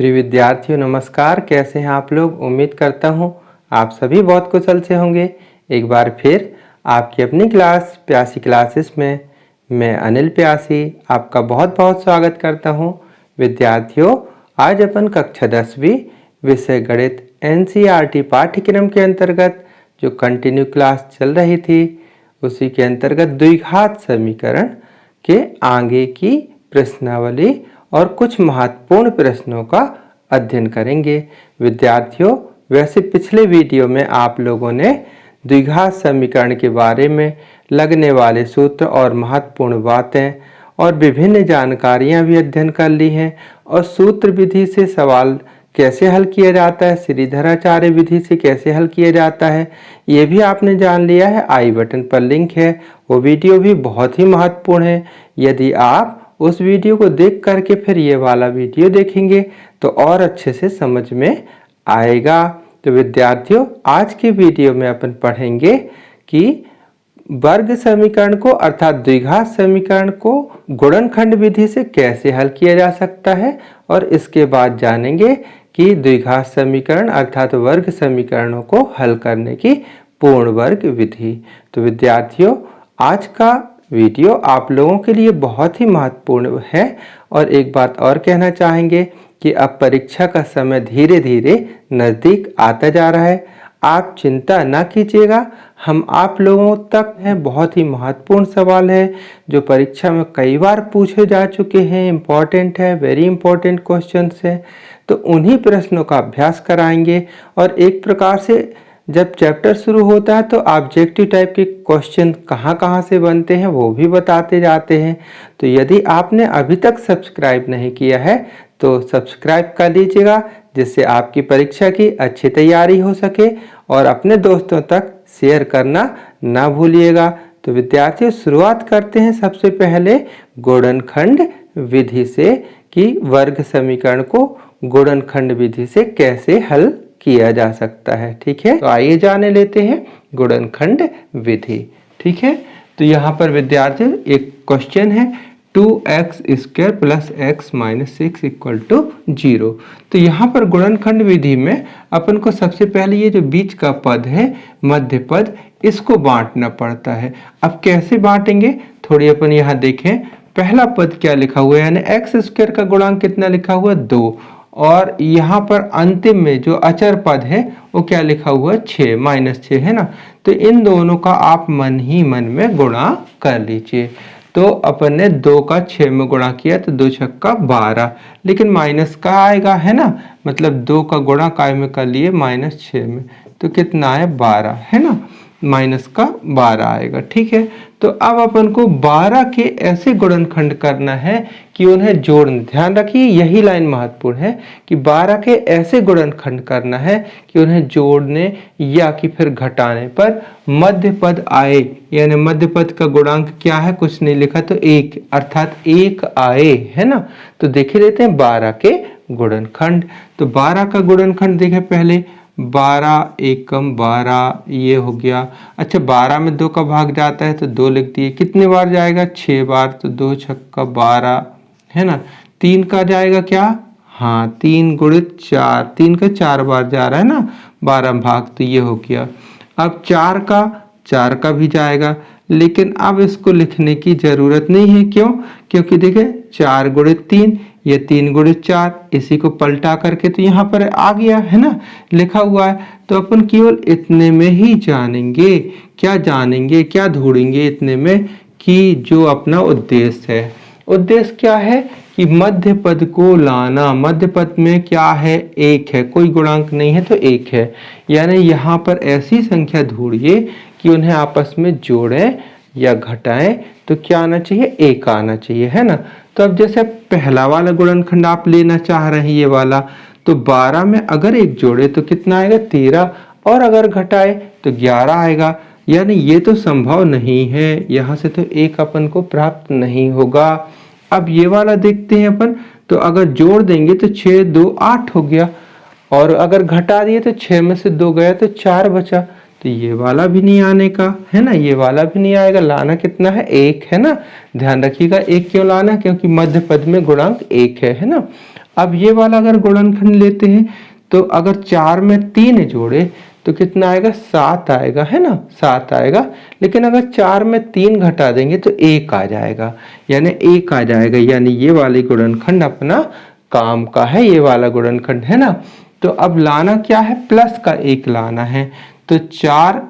प्रिय विद्यार्थियों नमस्कार। कैसे हैं आप लोग? उम्मीद करता हूं आप सभी बहुत कुशल से होंगे। एक बार फिर आपकी अपनी क्लास प्यासी क्लासेस में मैं अनिल प्यासी आपका बहुत बहुत स्वागत करता हूं। विद्यार्थियों आज अपन कक्षा 10वीं विषय गणित NCERT पाठ्यक्रम के अंतर्गत जो कंटिन्यू क्लास चल रही थी उसी के अंतर्गत द्विघात समीकरण के आगे की प्रश्नावली और कुछ महत्वपूर्ण प्रश्नों का अध्ययन करेंगे। विद्यार्थियों वैसे पिछले वीडियो में आप लोगों ने द्विघात समीकरण के बारे में लगने वाले सूत्र और महत्वपूर्ण बातें और विभिन्न जानकारियां भी अध्ययन कर ली हैं और सूत्र विधि से सवाल कैसे हल किया जाता है, श्रीधराचार्य विधि से कैसे हल किया जाता है, ये भी आपने जान लिया है। आई बटन पर लिंक है, वो वीडियो भी बहुत ही महत्वपूर्ण है। यदि आप उस वीडियो को देख करके फिर ये वाला वीडियो देखेंगे तो और अच्छे से समझ में आएगा। तो विद्यार्थियों आज के वीडियो में अपन पढ़ेंगे कि वर्ग समीकरण को अर्थात द्विघात समीकरण को गुणनखंड विधि से कैसे हल किया जा सकता है और इसके बाद जानेंगे कि द्विघात समीकरण अर्थात वर्ग समीकरणों को हल करने की पूर्ण वर्ग विधि। तो विद्यार्थियों आज का वीडियो आप लोगों के लिए बहुत ही महत्वपूर्ण है और एक बात और कहना चाहेंगे कि अब परीक्षा का समय धीरे धीरे नज़दीक आता जा रहा है। आप चिंता ना कीजिएगा, हम आप लोगों तक हैं बहुत ही महत्वपूर्ण सवाल है जो परीक्षा में कई बार पूछे जा चुके हैं, इम्पॉर्टेंट है, वेरी इंपॉर्टेंट क्वेश्चंस हैं। तो उन्हीं प्रश्नों का अभ्यास कराएंगे और एक प्रकार से जब चैप्टर शुरू होता है तो ऑब्जेक्टिव टाइप के क्वेश्चन कहाँ से बनते हैं वो भी बताते जाते हैं। तो यदि आपने अभी तक सब्सक्राइब नहीं किया है तो सब्सक्राइब कर लीजिएगा जिससे आपकी परीक्षा की अच्छी तैयारी हो सके और अपने दोस्तों तक शेयर करना ना भूलिएगा। तो विद्यार्थियों शुरुआत करते हैं सबसे पहले गुणनखंड विधि से कि वर्ग समीकरण को गुणनखंड विधि से कैसे हल किया जा सकता है। ठीक है, तो आइए जाने लेते हैं गुणनखंड विधि। ठीक है, तो यहाँ पर विद्यार्थियों एक क्वेश्चन है 2x² + x - 6 = 0। तो यहाँ पर गुणनखंड विधि में अपन को सबसे पहले ये जो बीच का पद है मध्य पद इसको बांटना पड़ता है। अब कैसे बांटेंगे थोड़ी अपन यहाँ देखें। पहला पद क्या लिखा हुआ है यानी x² का गुणांक कितना लिखा हुआ है 2 और यहाँ पर अंतिम में जो अचर पद है वो क्या लिखा हुआ है 6 -6 है ना। तो इन दोनों का आप मन ही मन में गुणा कर लीजिए। तो अपन ने 2 का 6 में गुणा किया तो 2 × 12 लेकिन माइनस का आएगा है ना, मतलब 2 का गुणा काय में कर लिए -6 में तो कितना है 12 है ना, -12 आएगा। ठीक है, तो अब अपन को 12 के ऐसे गुणनखंड करना है कि उन्हें जोड़ना, ध्यान रखिए यही लाइन महत्वपूर्ण है कि 12 के ऐसे गुणनखंड करना है कि उन्हें जोड़ने या कि फिर घटाने पर मध्य पद आए। यानी मध्य पद का गुणांक क्या है कुछ नहीं लिखा तो 1 अर्थात 1 आए है ना। तो देखे लेते हैं 12 के गुणनखंड। तो 12 का गुणनखंड देखें पहले 12 एकम 12 ये हो गया। अच्छा 12 में 2 का भाग जाता है तो 2 लिख दिए। कितने बार जाएगा 6 बार तो 2 × 12 है ना। 3 का जाएगा क्या, हाँ 3 × 4, 3 का 4 बार जा रहा है ना 12 भाग तो ये हो गया। अब 4 का भी जाएगा लेकिन अब इसको लिखने की जरूरत नहीं है। क्यों? क्योंकि देखें 4 × 3 ये 3 × 4 इसी को पलटा करके तो यहाँ पर आ गया है ना लिखा हुआ है। तो अपन केवल इतने में ही जानेंगे, क्या ढूंढेंगे इतने में कि जो अपना उद्देश्य है। उद्देश्य क्या है कि मध्य पद को लाना। मध्य पद में क्या है 1 है, कोई गुणांक नहीं है तो 1 है। यानी यहाँ पर ऐसी संख्या ढूंढिए कि उन्हें आपस में जोड़ें या घटाएं तो क्या आना चाहिए 1 आना चाहिए है ना। तो अब जैसे पहला वाला गुणनखंड आप लेना चाह रहे हैं ये वाला, तो 12 में अगर 1 जोड़े तो कितना आएगा 13 और अगर घटाए तो 11 आएगा। यानी ये तो संभव नहीं है, यहाँ से तो 1 अपन को प्राप्त नहीं होगा। अब ये वाला देखते हैं अपन, तो अगर जोड़ देंगे तो 6 2 8 हो गया और अगर घटा दिए तो 6 में से 2 गया तो 4 बचा। तो ये वाला भी नहीं आने का है ना, ये वाला भी नहीं आएगा। लाना कितना है 1 है ना। ध्यान रखिएगा 1 क्यों लाना, क्योंकि मध्य पद में गुणांक 1 है ना। अब ये वाला अगर गुणनखंड लेते हैं तो अगर 4 में 3 जोड़े तो कितना आएगा, 7 आएगा, है ना, 7 आएगा। लेकिन अगर 4 में 3 घटा देंगे तो 1 आ जाएगा, यानी 1 आ जाएगा, यानी ये वाली गुणनखंड अपना काम का है, ये वाला गुणनखंड, है ना। तो अब लाना क्या है, प्लस का 1 लाना है। तो 4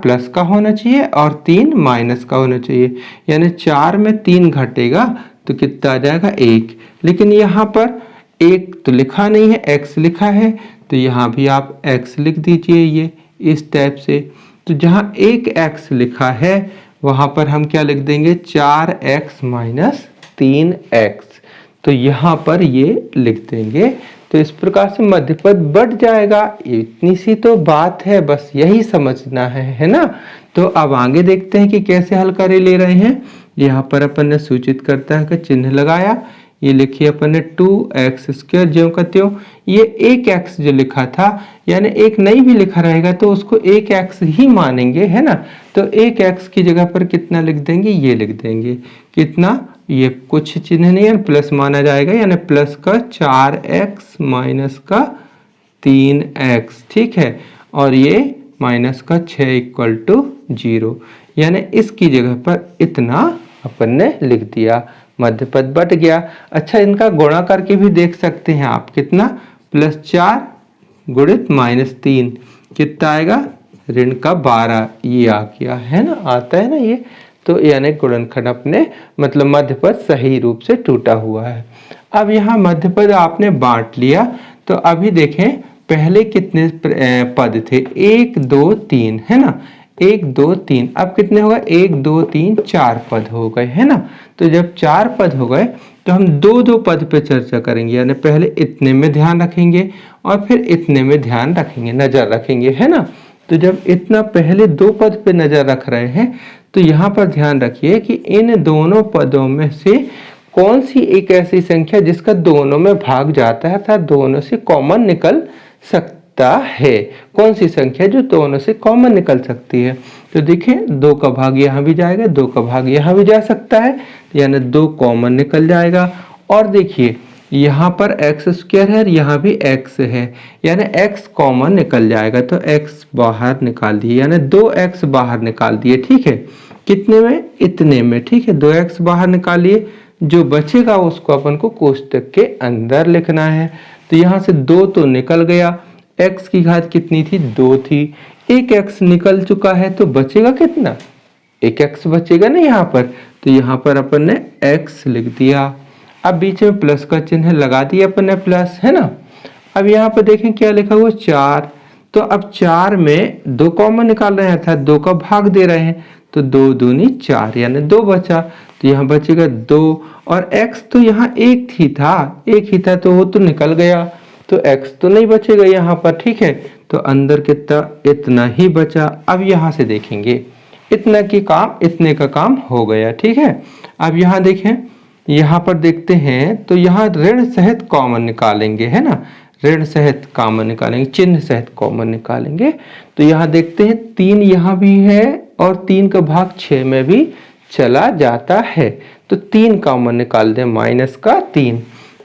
प्लस का होना चाहिए और 3 माइनस का होना चाहिए, यानी 4 में 3 घटेगा तो कितना आ जाएगा, 1। लेकिन यहाँ पर 1 तो लिखा नहीं है, x लिखा है, तो यहाँ भी आप x लिख दीजिए, ये इस टाइप से। तो जहाँ 1x लिखा है वहाँ पर हम क्या लिख देंगे, 4x माइनस 3x, तो यहाँ पर ये लिख देंगे। तो इस प्रकार से मध्यपद बढ़ जाएगा। इतनी सी तो बात है, बस यही समझना है ना। तो अब आगे देखते हैं कि कैसे हल करे ले रहे हैं। यहाँ पर अपन ने सूचित करता है कि चिन्ह लगाया, ये लिखिए अपन ने 2x² ज्यों का त्यों। ये 1x जो लिखा था, यानी एक नहीं भी लिखा रहेगा तो उसको 1x ही मानेंगे, है ना। तो 1x की जगह पर कितना लिख देंगे, ये लिख देंगे, कितना, ये कुछ चिन्ह नहीं है, प्लस माना जाएगा, यानी प्लस का 4x माइनस का 3x, ठीक है। और ये माइनस का 6 = 0, यानी इसकी जगह पर इतना अपन ने लिख दिया, मध्यपद बट गया। अच्छा, इनका गुणा करके भी देख सकते हैं आप, कितना, +4 गुणित -3 कितना आएगा, ऋण का 12, ये आ गया, है ना, आता है ना ये। तो यानी गुणनखंड अपने मतलब मध्यपद सही रूप से टूटा हुआ है। अब यहाँ मध्यपद आपने बांट लिया, तो अभी देखें पहले कितने पद थे, 1 2 3, है ना, 1 2 3, अब कितने हो गए, 1 2 3 4 पद हो गए, है ना। तो जब 4 पद हो गए तो हम 2 पद पे चर्चा करेंगे, यानी पहले इतने में ध्यान रखेंगे और फिर इतने में ध्यान रखेंगे, नजर रखेंगे, है ना। तो जब इतना पहले 2 पद पे नजर रख रहे हैं तो यहाँ पर ध्यान रखिए कि इन दोनों पदों में से कौन सी एक ऐसी संख्या जिसका दोनों में भाग जाता है, अर्थात दोनों से कॉमन निकल सकता है, कौन सी संख्या जो दोनों से कॉमन निकल सकती है। तो देखिए 2 का भाग यहाँ भी जाएगा, 2 का भाग यहाँ भी जा सकता है, यानी 2 कॉमन निकल जाएगा। और देखिए यहाँ पर x² है, यहाँ भी x है, यानी x कॉमन निकल जाएगा, तो x बाहर निकाल दिए, यानी 2x बाहर निकाल दिए, ठीक है। कितने में, इतने में, ठीक है, 2x बाहर निकालिए, जो बचेगा उसको अपन को कोष्टक के अंदर लिखना है। तो यहाँ से 2 तो निकल गया, x की घात कितनी थी, 2 थी, एक x निकल चुका है, तो बचेगा कितना, एक x बचेगा ना यहाँ पर। तो यहाँ पर अपन ने x लिख दिया। अब बीच में प्लस का चिन्ह लगा दिया अपन ने, प्लस, है ना। अब यहाँ पर देखें क्या लिखा हुआ, 4। तो अब 4 में 2 कॉमन निकाल रहे हैं, अर्थात 2 का भाग दे रहे हैं, तो 2 दूनी 4, यानी 2 बचा, तो यहाँ बचेगा 2। और x तो यहाँ एक ही था, तो वो तो निकल गया, तो x तो नहीं बचेगा यहाँ पर, ठीक है। तो अंदर कितना, इतना ही बचा। अब यहाँ से देखेंगे इतना की काम, इतने का काम हो गया, ठीक है। अब यहाँ देखें, यहाँ पर देखते हैं तो यहाँ ऋण सहित कॉमन निकालेंगे, है ना, ऋण सहित कॉमन निकालेंगे, चिन्ह सहित कॉमन निकालेंगे। तो यहाँ देखते हैं 3 यहाँ भी है और 3 का भाग 6 में भी चला जाता है, तो 3 कॉमन निकाल दें, -3,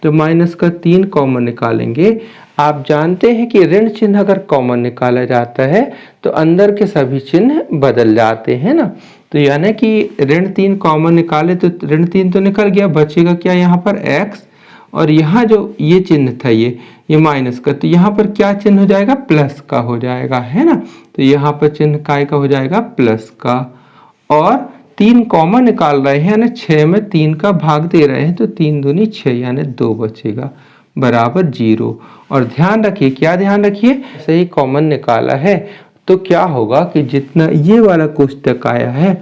तो -3 कॉमन निकालेंगे। आप जानते हैं कि ऋण चिन्ह अगर कॉमन निकाला जाता है तो अंदर के सभी चिन्ह बदल जाते हैं ना। तो यानी कि ऋण 3 कॉमन निकाले तो ऋण 3 तो निकल गया, बचेगा क्या यहाँ पर, x, और यहाँ जो ये चिन्ह था ये माइनस का, तो यहाँ पर क्या चिन्ह हो जाएगा, प्लस का हो जाएगा, है ना। तो यहाँ पर चिन्ह काय का हो जाएगा, प्लस का। और 3 कॉमन निकाल रहे हैं, यानी 6 में 3 का भाग दे रहे हैं, तो 3 दूनी 6, यानी 2 बचेगा, बराबर 0। और ध्यान रखिए, क्या ध्यान रखिए, सही कॉमन निकाला है तो क्या होगा कि जितना ये वाला कोष्टक आया है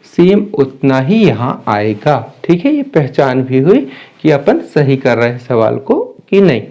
सेम उतना ही यहाँ आएगा, ठीक है। ये पहचान भी हुई कि अपन सही कर रहे हैं सवाल को कि नहीं।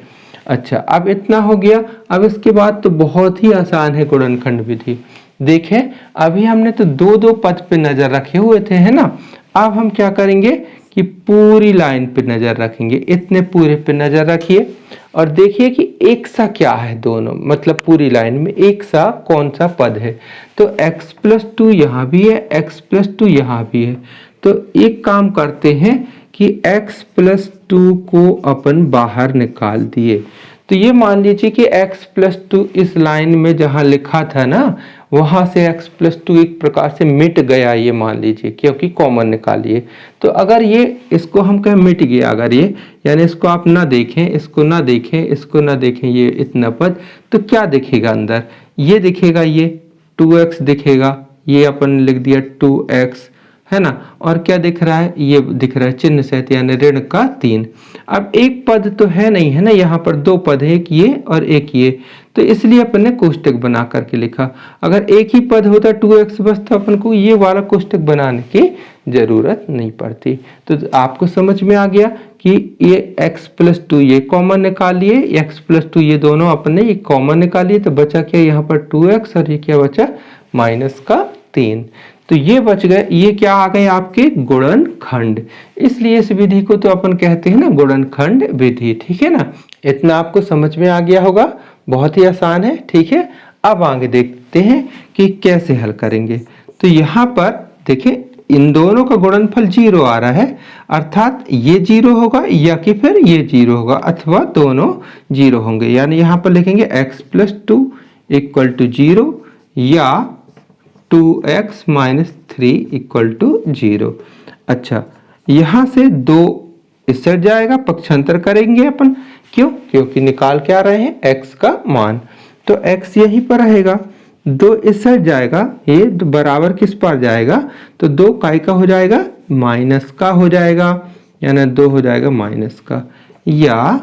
अच्छा, अब इतना हो गया। अब इसके बाद तो बहुत ही आसान है गुणनखंड विधि। देखें अभी हमने तो 2 पद पे नजर रखे हुए थे, है ना। अब हम क्या करेंगे कि पूरी लाइन पे नजर रखेंगे, इतने पूरे पे नजर रखिए और देखिए कि एक सा क्या है दोनों, मतलब पूरी लाइन में एक सा कौन सा पद है। तो x+2 यहाँ भी है, x+2 यहाँ भी है। तो एक काम करते हैं कि x प्लस 2 को अपन बाहर निकाल दिए। तो ये मान लीजिए कि x प्लस 2 इस लाइन में जहाँ लिखा था ना, वहाँ से x प्लस 2 एक प्रकार से मिट गया, ये मान लीजिए, क्योंकि कॉमन निकालिए। तो अगर ये इसको हम कहें मिट गया, अगर ये यानी इसको आप ना देखें, इसको ना देखें, इसको ना देखें, ये इतना पद, तो क्या दिखेगा अंदर? ये दिखेगा, ये 2x दिखेगा, ये अपन ने लिख दिया 2x, है ना। और क्या दिख रहा है? ये दिख रहा है चिन्ह सहित यानी ऋण का 3। अब एक पद तो है नहीं, है ना, यहाँ पर दो पद है, एक ये और एक ये, तो इसलिए अपन ने कोष्टक बना करके लिखा। अगर एक ही पद होता 2x बस, तो अपन को ये वाला कोष्टक बनाने की जरूरत नहीं पड़ती। तो आपको समझ में आ गया कि ये x प्लस 2 ये कॉमन निकालिए, x प्लस 2 ये दोनों अपन ने ये कॉमन निकालिए, तो बचा क्या यहाँ पर 2x, और ये क्या बचा? माइनस का 3। तो ये बच गए, ये क्या आ गए आपके? गुणनखंड। इसलिए इस विधि को तो अपन कहते हैं ना गुणनखंड विधि, ठीक है ना। इतना आपको समझ में आ गया होगा, बहुत ही आसान है, ठीक है। अब आगे देखते हैं कि कैसे हल करेंगे। तो यहाँ पर देखिए, इन दोनों का गुणनफल 0 आ रहा है, अर्थात ये 0 होगा या कि फिर ये 0 होगा, अथवा दोनों 0 होंगे। यानी यहाँ पर लिखेंगे x प्लस 2 इक्वल टू 0 या 2x माइनस 3 इक्वल टू 0। अच्छा, यहाँ से 2 इस साइड जाएगा, पक्षांतर करेंगे अपन, क्यों? क्योंकि निकाल क्या रहे हैं? x का मान। तो x यहीं पर रहेगा, 2 इस साइड जाएगा, ये बराबर किस पर जाएगा? तो 2 काय का हो जाएगा? माइनस का हो जाएगा, यानी 2 हो जाएगा माइनस का। या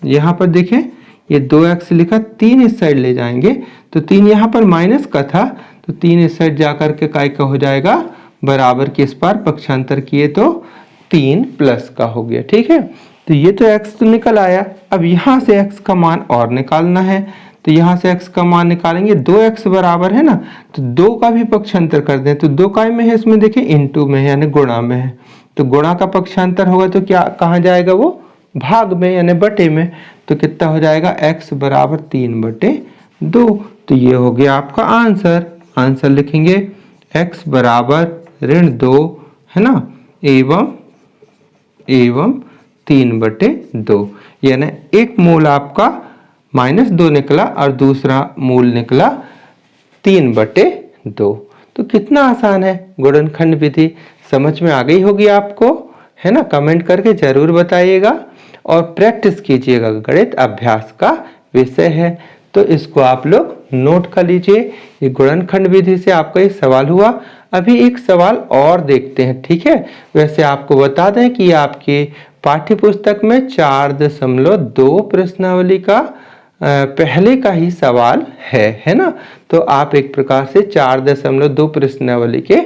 यहाँ पर देखें, ये 2x लिखा, 3 इस साइड ले जाएंगे, तो 3 यहाँ पर माइनस का था, तो 3 इस साइड जाकर के काय का हो जाएगा? बराबर किस पर पक्षांतर किए तो 3 प्लस का हो गया, ठीक है। तो ये तो x तो निकल आया। अब यहाँ से x का मान और निकालना है, तो यहाँ से x का मान निकालेंगे, 2x बराबर है ना, तो 2 का भी पक्षांतर कर दें, तो 2 काय में है? इसमें देखिए इनटू में है, यानी गुणा में है, तो गुणा का पक्षांतर होगा तो क्या कहाँ जाएगा? वो भाग में यानी बटे में। तो कितना हो जाएगा? x बराबर 3/2। तो ये हो गया आपका आंसर। आंसर लिखेंगे x बराबर -2, है ना, एवं 3/2, यानी एक मूल आपका -2 निकला और दूसरा मूल निकला 3/2। तो कितना आसान है गुणनखंड विधि, समझ में आ गई होगी आपको, है ना। कमेंट करके जरूर बताइएगा और प्रैक्टिस कीजिएगा, गणित अभ्यास का विषय है, तो इसको आप लोग नोट कर लीजिए। ये गुणनखंड विधि से आपका एक सवाल हुआ। अभी एक सवाल और देखते हैं, ठीक है। वैसे आपको बता दें कि आपके पाठ्य पुस्तक में 4.2 प्रश्नावली का पहले का ही सवाल है ना। तो आप एक प्रकार से 4.2 प्रश्नावली के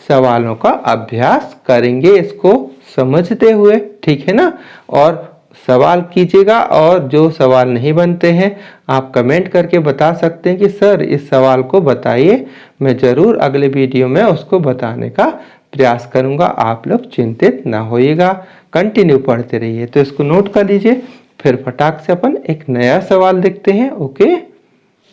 सवालों का अभ्यास करेंगे, इसको समझते हुए, ठीक है ना। और सवाल कीजिएगा, और जो सवाल नहीं बनते हैं आप कमेंट करके बता सकते हैं कि सर इस सवाल को बताइए, मैं ज़रूर अगले वीडियो में उसको बताने का प्रयास करूंगा। आप लोग चिंतित ना होइएगा, कंटिन्यू पढ़ते रहिए। तो इसको नोट कर लीजिए, फिर फटाक से अपन एक नया सवाल देखते हैं। ओके,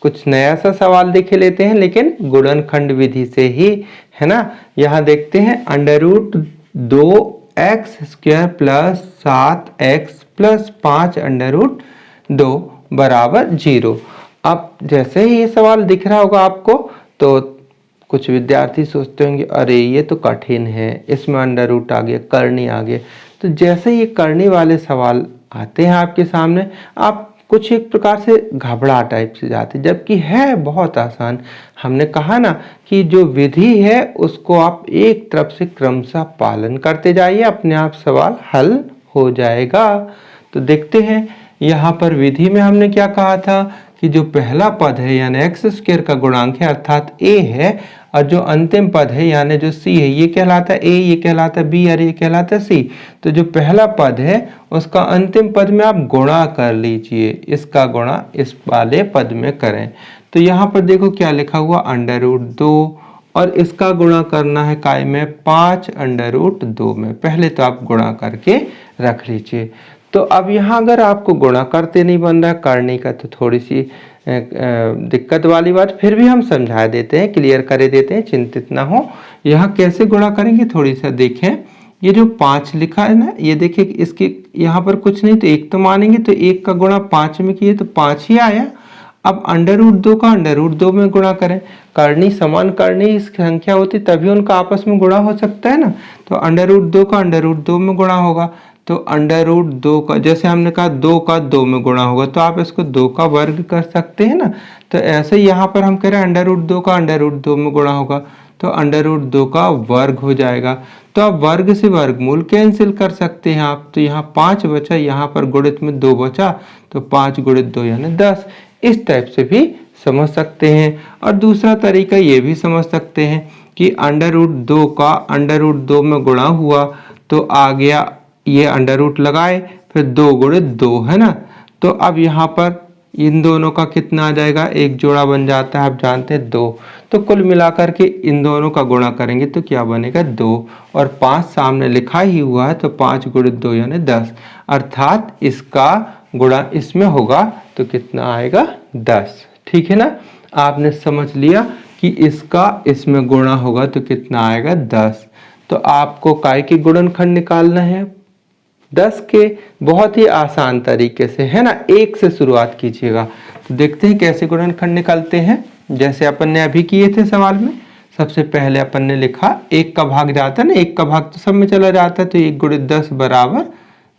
कुछ नया सा सवाल देखे लेते हैं, लेकिन गुणनखंड विधि से ही, है ना। यहाँ देखते हैं √2x² प्लस 7x प्लस 5√2 बराबर 0। अब जैसे ही ये सवाल दिख रहा होगा आपको, तो कुछ विद्यार्थी सोचते होंगे अरे ये तो कठिन है, इसमें √ आ गया, करनी आ गया। तो जैसे ये करनी वाले सवाल आते हैं आपके सामने, आप कुछ एक प्रकार से घबरा टाइप से जाते, जबकि है बहुत आसान। हमने कहा ना कि जो विधि है उसको आप एक तरफ से क्रमशः पालन करते जाइए, अपने आप सवाल हल हो जाएगा। तो देखते हैं यहाँ पर विधि में हमने क्या कहा था कि जो पहला पद है यानी x² का गुणांक है, अर्थात a है, और जो अंतिम पद है यानी जो c है, ये कहलाता है a, ये कहलाता है b और ये कहलाता है c। तो जो पहला पद है उसका अंतिम पद में आप गुणा कर लीजिए, इसका गुणा इस वाले पद में करें। तो यहाँ पर देखो क्या लिखा हुआ, √2, और इसका गुणा करना है काय में, 5√2 में। पहले तो आप गुणा करके रख लीजिए। तो अब यहाँ अगर आपको गुणा करते नहीं बन रहा, करने का तो थोड़ी सी दिक्कत वाली बात, फिर भी हम समझा देते हैं, क्लियर कर देते हैं, चिंतित ना हो। यहाँ कैसे गुणा करेंगे थोड़ी सा देखें। ये जो 5 लिखा है ना, ये देखिए इसके यहाँ पर कुछ नहीं तो 1 तो मानेंगे, तो 1 का गुणा 5 में किए तो 5 ही आया। अब √2 का √2 में गुणा करें, करनी समान करनी संख्या होती तभी उनका आपस में गुणा हो सकता है ना, तो √2 का √2 में गुणा होगा, तो √2 का जैसे हमने कहा 2 का 2 में गुणा होगा, तो आप इसको 2 का वर्ग कर सकते हैं ना, तो ऐसे ही यहाँ पर हम कह रहे हैं √2 का √2 में गुणा होगा, तो √2 का वर्ग हो जाएगा। तो आप वर्ग से वर्गमूल कैंसिल कर सकते हैं आप, तो यहाँ 5 बचा, यहाँ पर गुणित में 2 बचा, तो 5 गुणित 2 यानी 10। इस टाइप से भी समझ सकते हैं। और दूसरा तरीका ये भी समझ सकते हैं कि √2 का √2 में गुणा हुआ तो आ गया, ये √ लगाए फिर 2 गुणित 2 है ना, तो अब यहाँ पर इन दोनों का कितना आ जाएगा, एक जोड़ा बन जाता है, आप जानते हैं 2, तो कुल मिलाकर के इन दोनों का गुणा करेंगे तो क्या बनेगा 2, और 5 सामने लिखा ही हुआ है तो 5 गुणित 2 यानी 10, अर्थात इसका गुणा इसमें होगा तो कितना आएगा 10। ठीक है ना, आपने समझ लिया कि इसका इसमें गुणा होगा तो कितना आएगा 10। तो आपको काय की गुणनखंड निकालना है 10 के बहुत ही आसान तरीके से, है ना, 1 से शुरुआत कीजिएगा। तो देखते हैं कैसे गुणनखंड निकालते हैं, जैसे अपन ने अभी किए थे सवाल में। सबसे पहले अपन ने लिखा 1 का भाग जाता है ना, 1 का भाग तो सब में चला जाता है, तो 1 गुणित 10 बराबर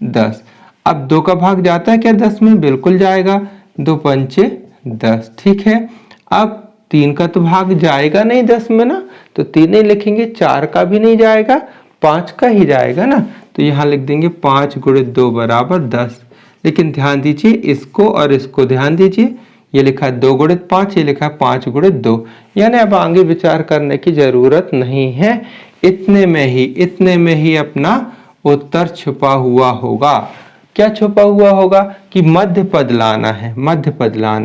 10। अब 2 का भाग जाता है क्या 10 में, बिल्कुल जाएगा, 2 पंचे 10। ठीक है, अब 3 का तो भाग जाएगा नहीं 10 में ना, तो 3 नहीं लिखेंगे, 4 का भी नहीं जाएगा, 5 का ही जाएगा ना, तो यहाँ लिख देंगे 5 गुणित 2 बराबर 10। लेकिन ध्यान दीजिए इसको और इसको ध्यान दीजिए, ये लिखा है 2 गुणित 5, ये लिखा है 5 गुणित 2, यानी अब आगे विचार करने की जरूरत नहीं है, इतने में ही अपना उत्तर छुपा हुआ होगा। क्या छुपा हुआ होगा कि मध्य पद लाना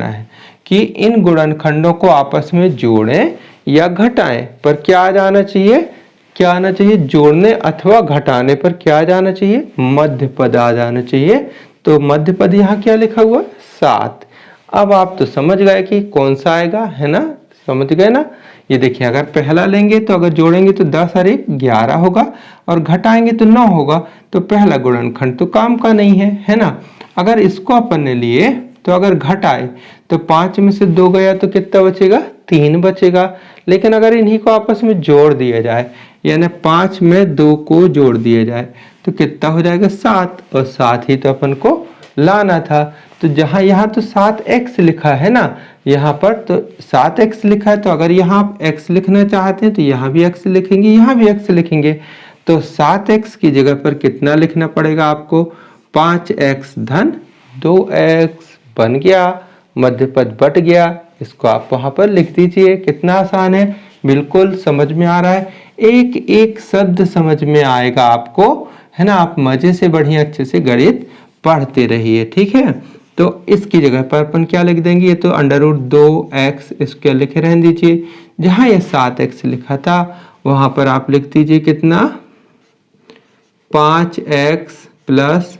है कि इन गुणनखंडों को आपस में जोड़ें या घटाएं, पर क्या आ जाना चाहिए, क्या आना चाहिए, जोड़ने अथवा घटाने पर क्या आ जाना चाहिए, मध्य पद आ जाना चाहिए। तो मध्य पद यहाँ क्या लिखा हुआ 7। अब आप तो समझ गए कि कौन सा आएगा, है ना, समझ गए ना। ये देखिए अगर पहला लेंगे तो अगर जोड़ेंगे तो 10 और 1 11 होगा, और घटाएंगे तो 9 होगा, तो पहला गुणनखंड तो काम का नहीं है ना। अगर इसको अपन ने लिए तो अगर घटाए तो 5 में से 2 गया तो कितना बचेगा, 3 बचेगा। लेकिन अगर इन्हीं को आपस में जोड़ दिया जाए, यानी 5 में 2 को जोड़ दिया जाए तो कितना हो जाएगा 7, और 7 ही तो अपन को लाना था। तो जहां यहाँ तो 7x लिखा है ना, यहाँ पर तो 7x लिखा है, तो अगर यहाँ आप x लिखना चाहते हैं तो यहाँ भी x लिखेंगे, यहाँ भी x लिखेंगे, तो 7x की जगह पर कितना लिखना पड़ेगा आपको, 5x धन 2x बन गया, मध्य पद बट गया, इसको आप वहां पर लिख दीजिए। कितना आसान है, बिल्कुल समझ में आ रहा है, एक एक शब्द समझ में आएगा आपको, है ना। आप मजे से बढ़िया अच्छे से गणित पढ़ते रहिए, ठीक है। तो इसकी जगह पर अपन क्या लिख देंगे, ये तो √2x स्क्वायर लिखे रहने दीजिए, जहां ये 7x लिखा था वहां पर आप लिख दीजिए कितना, 5x प्लस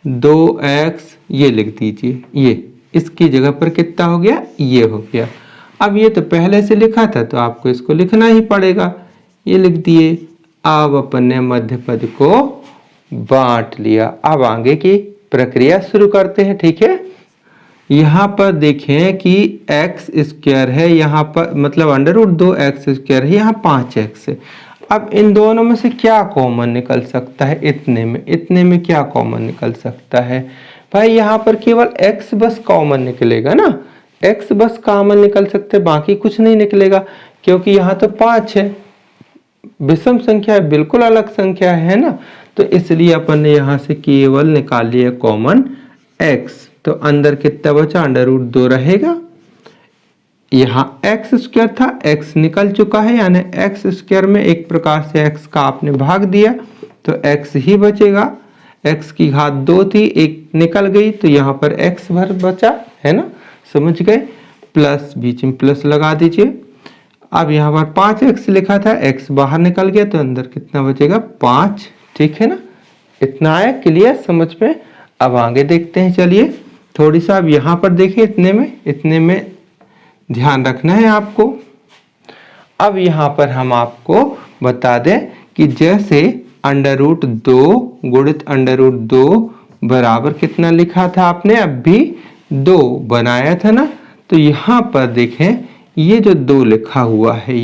2x, ये लिख दीजिए, ये इसकी जगह पर कितना हो गया, ये हो गया। अब ये तो पहले से लिखा था तो आपको इसको लिखना ही पड़ेगा, ये लिख दिए। अब अपन ने मध्य पद को बांट लिया, अब आगे की प्रक्रिया शुरू करते हैं, ठीक है। यहाँ पर देखें कि x स्क्वायर है, यहाँ पर मतलब √2x स्क्वायर है, यहाँ 5x है। अब इन दोनों में से क्या कॉमन निकल सकता है, इतने में क्या कॉमन निकल सकता है भाई, यहाँ पर केवल x बस कॉमन निकलेगा ना, x बस कॉमन निकल सकते हैं, बाकी कुछ नहीं निकलेगा, क्योंकि यहाँ तो 5 है, विषम संख्या है, बिल्कुल अलग संख्या है ना। तो इसलिए अपन ने यहाँ से केवल निकाल लिया कॉमन x, तो अंदर कितना बचा, √2 रहेगा, यहाँ x स्क्वायर था, x निकल चुका है, यानी x स्क्वायर में एक प्रकार से x का आपने भाग दिया तो x ही बचेगा, x की घात 2 थी, एक निकल गई तो यहाँ पर x भर बचा, है ना, समझ गए। प्लस बीच में प्लस लगा दीजिए। अब यहाँ पर 5x लिखा था, x बाहर निकल गया तो अंदर कितना बचेगा 5, ठीक है ना। इतना आया क्लियर समझ में। अब आगे देखते हैं, चलिए थोड़ी सा अब यहाँ पर देखिए, इतने में ध्यान रखना है आपको। अब यहाँ पर हम आपको बता दें कि जैसे अंडर रूट 2 गुणित अंडर रूट 2 बराबर कितना लिखा था आपने, अब भी 2 बनाया था ना। तो यहाँ पर देखें ये जो 2 लिखा हुआ है,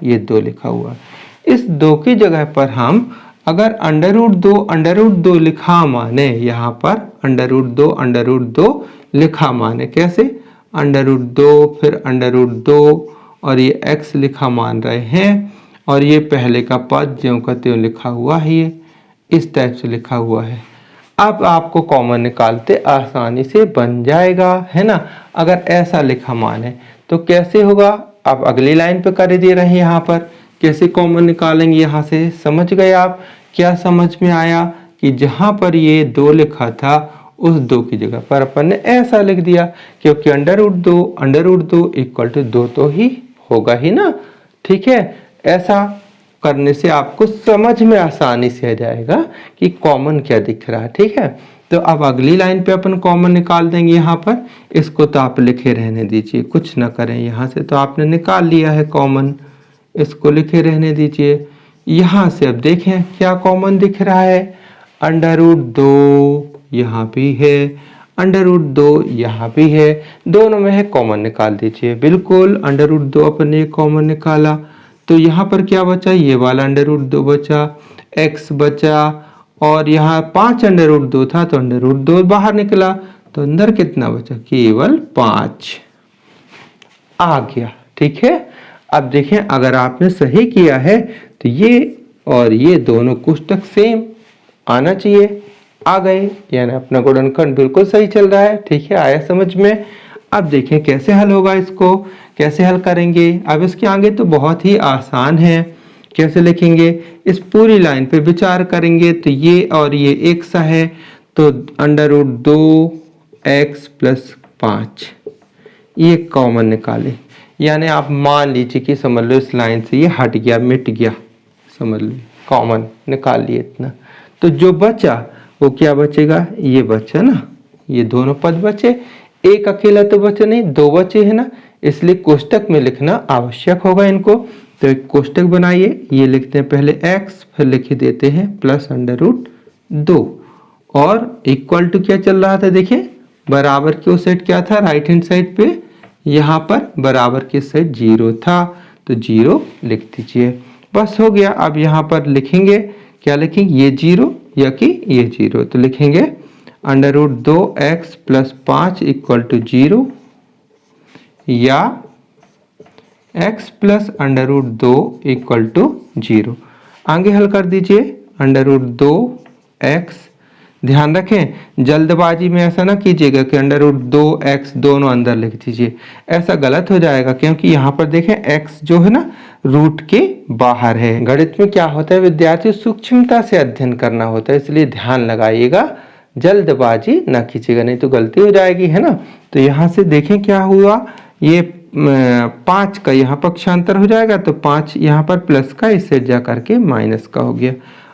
ये 2 लिखा हुआ है, इस 2 की जगह पर हम अगर अंडर रूट 2 लिखा माने, यहाँ पर अंडर रूट 2 लिखा माने कैसे, अंडर रूट 2 फिर अंडर रूट 2 और ये x लिखा मान रहे हैं, और ये पहले का पद ज्यों का त्यों लिखा हुआ है, ये इस टाइप से लिखा हुआ है। अब आपको कॉमन निकालते आसानी से बन जाएगा, है ना। अगर ऐसा लिखा माने तो कैसे होगा, आप अगली लाइन पे कर दे रहे हैं, यहाँ पर कैसे कॉमन निकालेंगे, यहाँ से समझ गए आप। क्या समझ में आया कि जहाँ पर ये 2 लिखा था उस 2 की जगह पर अपन ने ऐसा लिख दिया, क्योंकि अंडर रूट 2 इक्वल टू 2 तो ही होगा ही ना। ठीक है, ऐसा करने से आपको समझ में आसानी से आ जाएगा कि कॉमन क्या दिख रहा है। ठीक है, तो अब अगली लाइन पे अपन कॉमन निकाल देंगे। यहाँ पर इसको तो आप लिखे रहने दीजिए, कुछ ना करें, यहाँ से तो आपने निकाल लिया है कॉमन, इसको लिखे रहने दीजिए। यहाँ से अब देखें क्या कॉमन दिख रहा है, अंडर रूट 2 यहाँ भी है, अंडर रूट 2 यहाँ भी है, दोनों में है, कॉमन निकाल दीजिए। बिल्कुल अंडर रूट 2 अपन ने कॉमन निकाला, तो यहाँ पर क्या बचा, ये वाला अंडर रूट 2 बचा, x बचा, और यहाँ 5 अंडर रूट 2 था तो अंडर रूट 2 बाहर निकला, तो अंदर कितना बचा, केवल 5 आ गया। ठीक है, अब देखें अगर आपने सही किया है तो ये और ये दोनों कोष्टक सेम आना चाहिए, आ गए, यानी अपना गुणनखंड बिल्कुल सही चल रहा है। ठीक है, आया समझ में। अब देखें कैसे हल होगा, इसको कैसे हल करेंगे। अब इसके आगे तो बहुत ही आसान है, कैसे लिखेंगे, इस पूरी लाइन पे विचार करेंगे। तो ये और ये एक सा है, तो अंडर रूट 2x प्लस 5 ये कॉमन निकाले, यानी आप मान लीजिए कि समझ लो इस लाइन से ये हट गया, मिट गया, समझ लो कॉमन निकाल लिए इतना। तो जो बचा वो क्या बचेगा, ये बचा ना, ये दोनों पद बचे, एक अकेला तो बचा नहीं, 2 बचे है ना, इसलिए कोष्टक में लिखना आवश्यक होगा इनको। तो एक कोष्टक बनाइए, ये लिखते हैं पहले x, फिर लिख देते हैं प्लस अंडर रूट 2, और इक्वल टू क्या चल रहा था, देखिए बराबर की सेट क्या था, राइट हैंड साइड पे, यहाँ पर बराबर की साइड 0 था, तो 0 लिख दीजिए, बस हो गया। अब यहाँ पर लिखेंगे, क्या लिखेंगे, ये 0 या कि ये 0, तो लिखेंगे under root 2x plus 5 equal to 0, या x plus under root 2 equal to 0। आगे हल कर दीजिए, अंडर रूट 2x, ध्यान रखें जल्दबाजी में ऐसा ना कीजिएगा कि अंडर रूट 2x दोनों अंदर लिख दीजिए, ऐसा गलत हो जाएगा, क्योंकि यहाँ पर देखें x जो है ना रूट के बाहर है। गणित में क्या होता है विद्यार्थी, सूक्ष्मता से अध्ययन करना होता है, इसलिए ध्यान लगाइएगा, जल्दबाजी ना कीजिएगा, नहीं तो गलती हो जाएगी, है ना। तो यहाँ से देखें क्या हुआ, ये 5 का यहाँ पक्षांतर हो जाएगा, तो 5 यहाँ पर प्लस का, इससे जा करके माइनस का हो गया,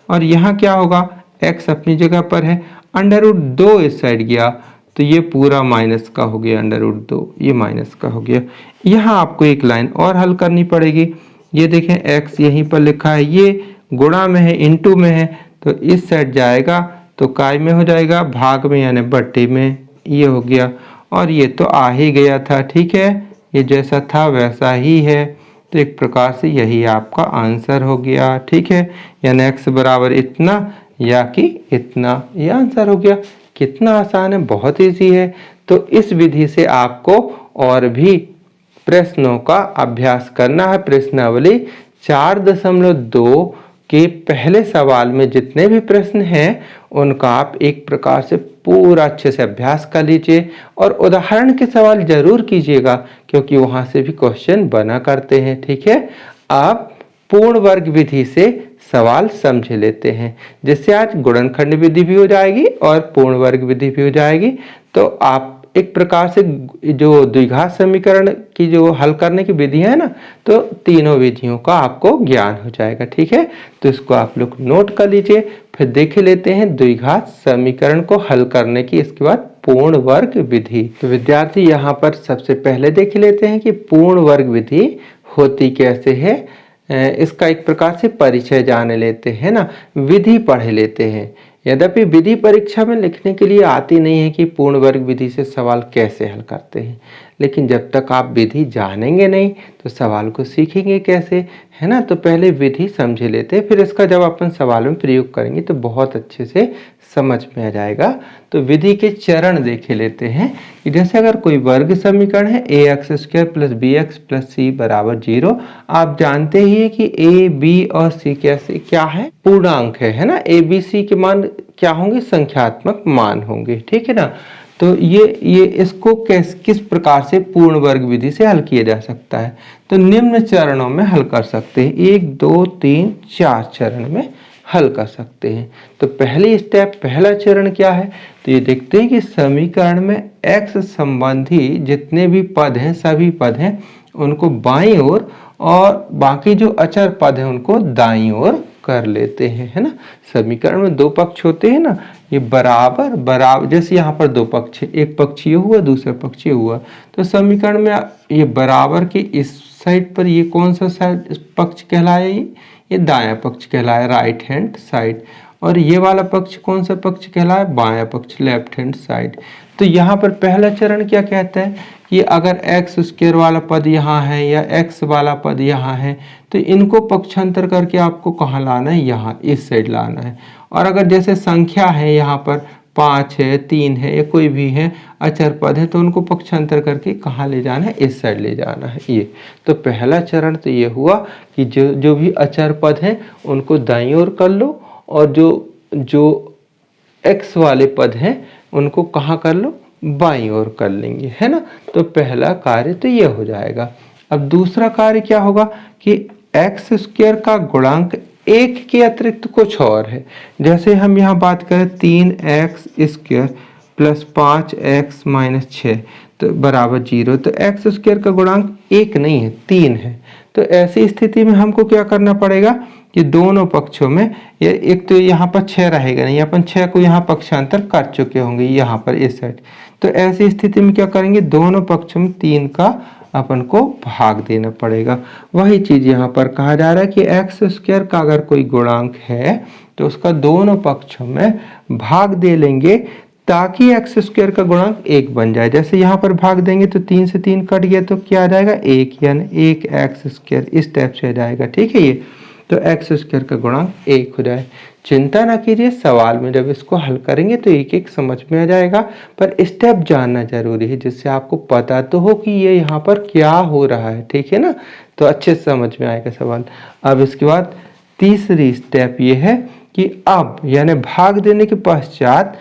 और यहाँ क्या होगा, x अपनी जगह पर है, अंडर रूट 2 इस साइड गया, तो ये पूरा माइनस का हो गया, अंडर रूट 2 ये माइनस का हो गया। यहाँ आपको एक लाइन और हल करनी पड़ेगी, ये देखें x यहीं पर लिखा है, ये गुणा में है, इनटू में है, तो इस साइड जाएगा तो काय में हो जाएगा, भाग में यानी बट्टे में, ये हो गया, और ये तो आ ही गया था। ठीक है, ये जैसा था वैसा ही है, तो एक प्रकार से यही आपका आंसर हो गया। ठीक है, यानी x बराबर इतना या कि इतना, ये आंसर हो गया। कितना आसान है, बहुत ईजी है। तो इस विधि से आपको और भी प्रश्नों का अभ्यास करना है। प्रश्नावली 4.2 के पहले सवाल में जितने भी प्रश्न हैं उनका आप एक प्रकार से पूरा अच्छे से अभ्यास कर लीजिए, और उदाहरण के सवाल जरूर कीजिएगा, क्योंकि वहां से भी क्वेश्चन बना करते हैं। ठीक है, आप पूर्ण वर्ग विधि से सवाल समझ लेते हैं, जिससे आज गुणनखंड विधि भी हो जाएगी और पूर्ण वर्ग विधि भी हो जाएगी। तो आप एक प्रकार से जो द्विघात समीकरण की जो हल करने की विधि है ना, तो तीनों विधियों का आपको ज्ञान हो जाएगा। ठीक है, तो इसको आप लोग नोट कर लीजिए, फिर देख लेते हैं द्विघात समीकरण को हल करने की, इसके बाद पूर्ण वर्ग विधि। तो विद्यार्थी यहाँ पर सबसे पहले देख लेते हैं कि पूर्ण वर्ग विधि होती कैसे है। इसका एक प्रकार से परिचय जान लेते हैं ना, विधि पढ़ लेते हैं। यद्यपि विधि परीक्षा में लिखने के लिए आती नहीं है कि पूर्ण वर्ग विधि से सवाल कैसे हल करते हैं, लेकिन जब तक आप विधि जानेंगे नहीं तो सवाल को सीखेंगे कैसे, है ना। तो पहले विधि समझ लेते हैं, फिर इसका जब अपन सवाल में प्रयोग करेंगे तो बहुत अच्छे से समझ में आ जाएगा। तो विधि के चरण देखे लेते हैं कि जैसे अगर कोई वर्ग समीकरण है ax² + bx + c = 0, आप जानते ही है कि a, b और c क्या है, पूर्णांक है ना। a, b, c के मान क्या होंगे, संख्यात्मक मान होंगे, ठीक है ना। तो ये इसको किस प्रकार से पूर्ण वर्ग विधि से हल किया जा सकता है, तो निम्न चरणों में हल कर सकते हैं। 1, 2, 3, 4 चरण में हल कर सकते हैं। तो पहला चरण क्या है, तो ये देखते हैं कि समीकरण में x संबंधी जितने भी पद हैं, सभी पद हैं, उनको बाईं ओर और बाकी जो अचर पद हैं उनको दाईं ओर कर लेते हैं, है ना। समीकरण में दो पक्ष होते हैं ना, ये बराबर, जैसे यहाँ पर दो पक्ष, एक पक्ष ये हुआ, दूसरा पक्ष ये हुआ, तो समीकरण में ये बराबर के इस साइड पर ये कौन सा साइड पक्ष कहलाया, ये दायां पक्ष कहलाया, राइट हैंड साइड। और ये वाला पक्ष कौन सा पक्ष कहलाया, बायां पक्ष, लेफ्ट हैंड साइड। तो यहाँ पर पहला चरण क्या कहता है कि अगर x² वाला पद यहाँ है या x वाला पद यहाँ है, तो इनको पक्षांतर करके आपको कहाँ लाना है, यहाँ इस साइड लाना है। और अगर जैसे संख्या है यहाँ पर 5 है, 3 है या कोई भी है, अचर पद है, तो उनको पक्षांतर करके कहाँ ले जाना है, इस साइड ले जाना है। ये तो पहला चरण तो ये हुआ कि जो भी अचर पद हैं उनको दाईं ओर कर लो, और जो x वाले पद हैं उनको कहाँ कर लो, बाईं ओर कर लेंगे, है ना। तो पहला कार्य तो ये हो जाएगा। अब दूसरा कार्य क्या होगा कि x² का गुणांक 1 के अतिरिक्त कुछ और है। जैसे हम यहाँ बात करें 3x² + 5x - 6 तो बराबर 0, तो x² का गुणांक 1 नहीं है, 3 है। तो ऐसी स्थिति में हमको क्या करना पड़ेगा कि दोनों पक्षों में ये एक तो यहाँ पर 6 रहेगा नहीं, अपन 6 को यहाँ पक्षांतर कर चुके होंगे यहाँ पर इस साइड। तो ऐसी स्थिति में क्या करेंगे, दोनों पक्षों में 3 का अपन को भाग देना पड़ेगा। वही चीज यहाँ पर कहा जा रहा है कि x² का अगर कोई गुणांक है तो उसका दोनों पक्षों में भाग दे लेंगे ताकि x² का गुणांक 1 बन जाए। जैसे यहाँ पर भाग देंगे तो 3 से 3 कट गया तो क्या आ जाएगा, 1, यानी 1x², इस टाइप से आ जाएगा, ठीक है। ये तो x² का गुणांक 1 हो जाए। चिंता ना कीजिए, सवाल में जब इसको हल करेंगे तो एक एक समझ में आ जाएगा, पर स्टेप जानना जरूरी है जिससे आपको पता तो हो कि ये यहाँ पर क्या हो रहा है, ठीक है ना। तो अच्छे से समझ में आएगा सवाल। अब इसके बाद तीसरी स्टेप ये है कि अब यानी भाग देने के पश्चात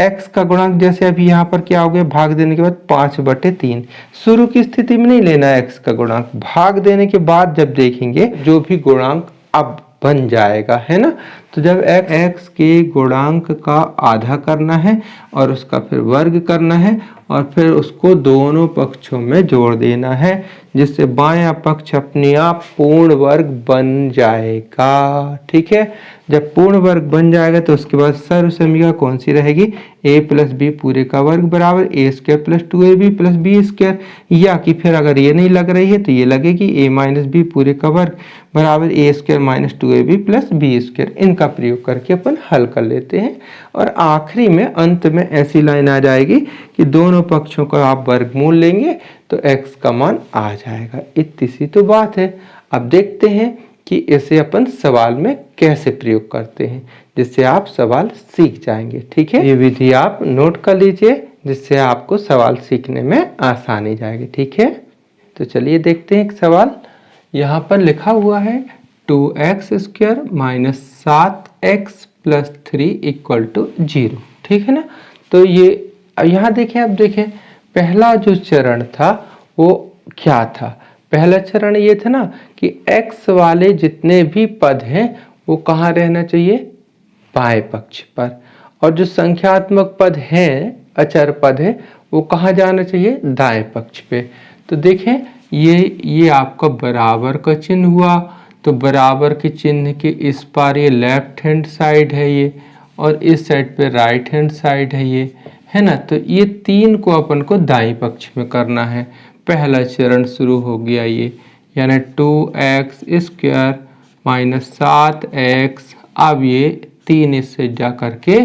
x का गुणांक, जैसे अभी यहाँ पर क्या हो गया, भाग देने के बाद 5/3। शुरू की स्थिति में नहीं लेना है x का गुणांक, भाग देने के बाद जब देखेंगे जो भी गुणांक अब बन जाएगा, है ना। तो जब x के गुणांक का आधा करना है और उसका फिर वर्ग करना है और फिर उसको दोनों पक्षों में जोड़ देना है, जिससे बायां पक्ष अपने आप पूर्ण वर्ग बन जाएगा, ठीक है। जब पूर्ण वर्ग बन जाएगा तो उसके बाद सर्व समीकरण कौन सी रहेगी, a + b पूरे का वर्ग बराबर a² + 2ab + b², या कि फिर अगर ये नहीं लग रही है तो ये लगेगी a - b पूरे का वर्ग बराबर a² - 2ab + b²। इनका प्रयोग करके अपन हल कर लेते हैं और आखिरी में अंत में ऐसी लाइन आ जाएगी कि दोनों पक्षों का आप वर्गमूल लेंगे तो x का मान आ जाएगा। इतनी सी तो बात है। अब देखते हैं कि इसे अपन सवाल में कैसे प्रयोग करते हैं, जिससे आप सवाल सीख जाएंगे, ठीक है। ये विधि आप नोट कर लीजिए जिससे आपको सवाल सीखने में आसानी जाएगी, ठीक है। तो चलिए देखते हैं एक सवाल। यहाँ पर लिखा हुआ है 2x² - 7x + 3 = 0, ठीक है ना। तो ये यहाँ देखें, अब देखें पहला जो चरण था वो क्या था। पहला चरण ये था ना कि x वाले जितने भी पद हैं वो कहाँ रहना चाहिए, बाएं पक्ष पर, और जो संख्यात्मक पद हैं, अचर पद है, वो कहाँ जाना चाहिए, दाएं पक्ष पे। तो देखें ये आपका बराबर का चिन्ह हुआ, तो बराबर के चिन्ह के इस पार ये लेफ्ट हैंड साइड है ये, और इस साइड पे राइट हैंड साइड है ये, है ना। तो ये 3 को अपन को दाईं पक्ष में करना है। पहला चरण शुरू हो गया ये, यानी 2x² माइनस 7x। अब ये 3 इससे जा करके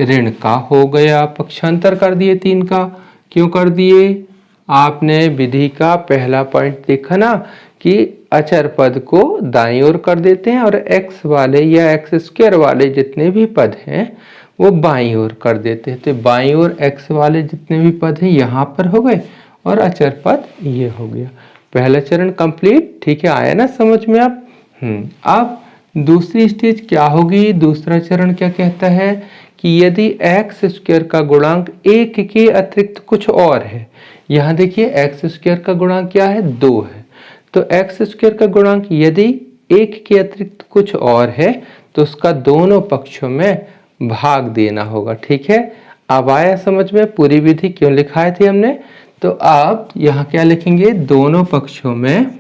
ऋण का हो गया। पक्षांतर कर दिए 3 का। क्यों कर दिए? आपने विधि का पहला पॉइंट देखा ना कि अचर पद को दाईं ओर कर देते हैं और x वाले या x² वाले जितने भी पद हैं वो बाईं ओर कर देते हैं। तो बाईं ओर x वाले जितने भी पद हैं यहाँ पर हो गए और अचर पद ये हो गया। पहला चरण कंप्लीट। ठीक है, आया ना समझ में आप? अब दूसरी स्टेज क्या होगी? दूसरा चरण क्या कहता है कि यदि x² का गुणांक 1 के अतिरिक्त कुछ और है। यहाँ देखिए x² का गुणांक क्या है? 2 है। तो x² का गुणांक यदि 1 के अतिरिक्त कुछ और है तो उसका दोनों पक्षों में भाग देना होगा। ठीक है, अब आया समझ में? पूरी विधि क्यों लिखाए थे हमने? तो आप यहाँ क्या लिखेंगे? दोनों पक्षों में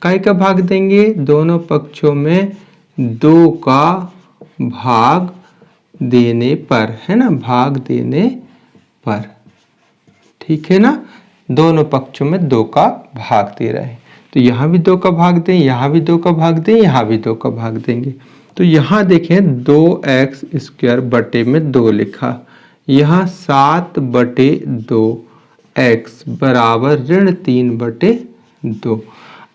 काय का भाग देंगे? दोनों पक्षों में 2 का भाग देने पर, है ना, भाग देने पर। ठीक है ना, दोनों पक्षों में 2 का भाग दे रहे हैं। तो यहाँ भी 2 का भाग दें, यहाँ भी 2 का भाग दें, यहाँ भी 2 का भाग देंगे। तो यहाँ देखें 2x² बटे में 2 लिखा, यहाँ 7/2x बराबर ऋण 3/2।